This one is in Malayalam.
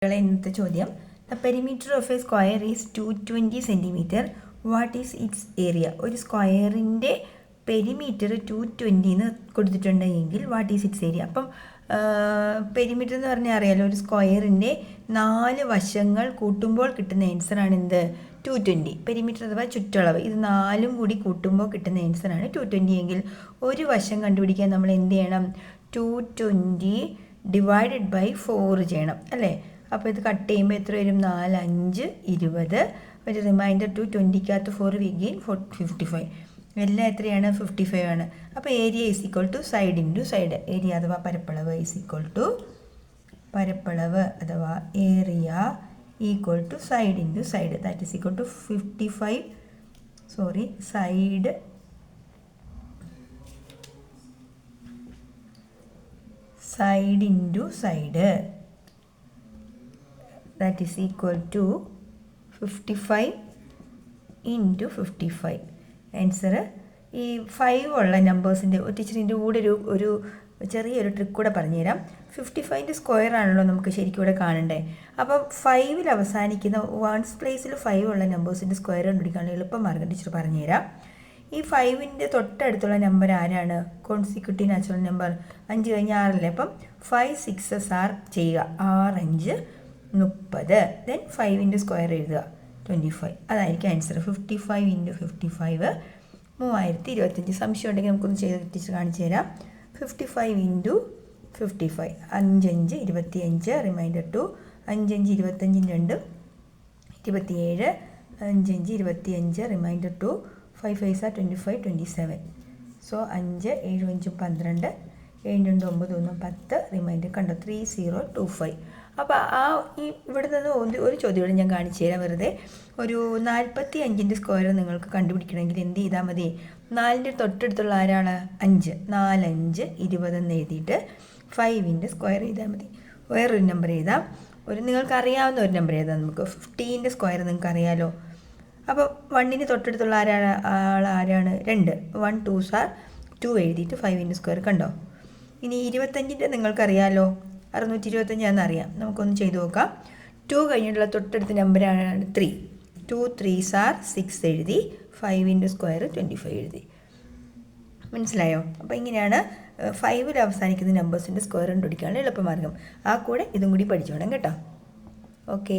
ഇന്നത്തെ ചോദ്യം the perimeter of A square is 220 centimetre what is it's area. ഒരു സ്ക്വയറിൻ്റെ പെരിമീറ്റർ 220 എന്ന് കൊടുത്തിട്ടുണ്ടെങ്കിൽ വാട്ട് ഈസ് ഇറ്റ്സ് ഏരിയ. അപ്പം പെരിമീറ്റർ എന്ന് പറഞ്ഞാൽ അറിയാലോ, ഒരു സ്ക്വയറിൻ്റെ 4 വശങ്ങൾ കൂട്ടുമ്പോൾ കിട്ടുന്ന ആൻസറാണ് എന്ത് 220. പെരിമീറ്റർ അഥവാ ചുറ്റളവ്, ഇത് 4 കൂടി കൂട്ടുമ്പോൾ കിട്ടുന്ന ആൻസറാണ് 220 എങ്കിൽ ഒരു വശം കണ്ടുപിടിക്കാൻ നമ്മൾ എന്ത് ചെയ്യണം, 220 ഡിവൈഡഡ് ബൈ 4 ചെയ്യണം അല്ലേ. അപ്പോൾ ഇത് കട്ട് ചെയ്യുമ്പോൾ എത്ര വരും, 4 5 20. ഒരു റിമൈൻഡർ 220 4 വിഗെയിൻ 55. എല്ലാം എത്രയാണ്, 55 ആണ്. അപ്പോൾ area is equal to side into side. Area അഥവാ പരപ്പളവ് ഈസ് ഈക്വൽ ടു പരപ്പളവ് അഥവാ area equal to side into side. That is equal to 55 side into side. That is equal to 55 into 55. Answer ഈ 5 ഉള്ള നമ്പേഴ്സിൻ്റെ ടീച്ചറിൻ്റെ കൂടെ ഒരു ചെറിയൊരു ട്രിക്ക് കൂടെ പറഞ്ഞുതരാം. 55ൻ്റെ സ്ക്വയർ ആണല്ലോ നമുക്ക് ശരിക്കും ഇവിടെ കാണണ്ടേ. അപ്പോൾ 5ൽ അവസാനിക്കുന്ന വൺസ് പ്ലേസിൽ 5 ഉള്ള നമ്പേഴ്സിൻ്റെ സ്ക്വയർ കണ്ടുപിടിക്കാനുള്ള എളുപ്പമാർഗ്ഗം ടീച്ചർ പറഞ്ഞുതരാം. ഈ 5ൻ്റെ തൊട്ടടുത്തുള്ള നമ്പർ ആരാണ്, കോൺസിക്യൂട്ടീവ് നാച്ചുറൽ നമ്പർ. 5 കഴിഞ്ഞ് 6 അല്ലേ. അപ്പം 5 6s ആർ ചെയ്യുക, 6 5 30. ദെൻ 5ൻ്റെ സ്ക്വയർ എഴുതുക 25. അതായിരിക്കും ആൻസർ. 55 ഇൻറ്റു 55 3025. സംശയം ഉണ്ടെങ്കിൽ നമുക്കൊന്ന് ചെയ്ത് ടീച്ചർ കാണിച്ചു തരാം. 55 into 55 5 5 25. Reminder 2 5 5 25 2 27. 5 5 25 reminder 2 5 5 25 27. So 5 7 5 12 7 2 9 1 10. Reminder കണ്ടോ 3025. അപ്പോൾ ഇവിടെ നിന്ന് ഒരു ചോദ്യം കൂടെ ഞാൻ കാണിച്ചു തരാം. വെറുതെ ഒരു 45ൻ്റെ സ്ക്വയർ നിങ്ങൾക്ക് കണ്ടുപിടിക്കണമെങ്കിൽ എന്ത് ചെയ്താൽ മതി, 4ൻ്റെ തൊട്ടടുത്തുള്ള ആരാണ് 5, 4 5 20 എന്ന് എഴുതിയിട്ട് 5ൻ്റെ സ്ക്വയർ എഴുതാൽ മതി. വേറൊരു നമ്പർ എഴുതാം, നിങ്ങൾക്ക് അറിയാവുന്ന ഒരു നമ്പർ എഴുതാം. നമുക്ക് 15ൻ്റെ സ്ക്വയർ നിങ്ങൾക്ക് അറിയാമല്ലോ. അപ്പോൾ 1ന് തൊട്ടടുത്തുള്ള ആരാണ് 2. 1 2s ആർ 2 എഴുതിയിട്ട് 5ൻ്റെ സ്ക്വയർ കണ്ടോ. ഇനി 25ൻ്റെ നിങ്ങൾക്കറിയാമല്ലോ, 625 അറിയാം. നമുക്കൊന്ന് ചെയ്ത് നോക്കാം. 2 കഴിഞ്ഞിട്ടുള്ള തൊട്ടടുത്ത നമ്പറാണ് 3. 2 3s ആർ 6 എഴുതി 5ൻ്റെ സ്ക്വയർ 25 എഴുതി. മനസ്സിലായോ? അപ്പോൾ ഇങ്ങനെയാണ് 5ൽ അവസാനിക്കുന്ന നമ്പേഴ്സിൻ്റെ സ്ക്വയർ കണ്ടുപിടിക്കാനുള്ള എളുപ്പമാർഗ്ഗം. ആ കൂടെ ഇതും കൂടി പഠിച്ചോണം കേട്ടോ. ഓക്കെ.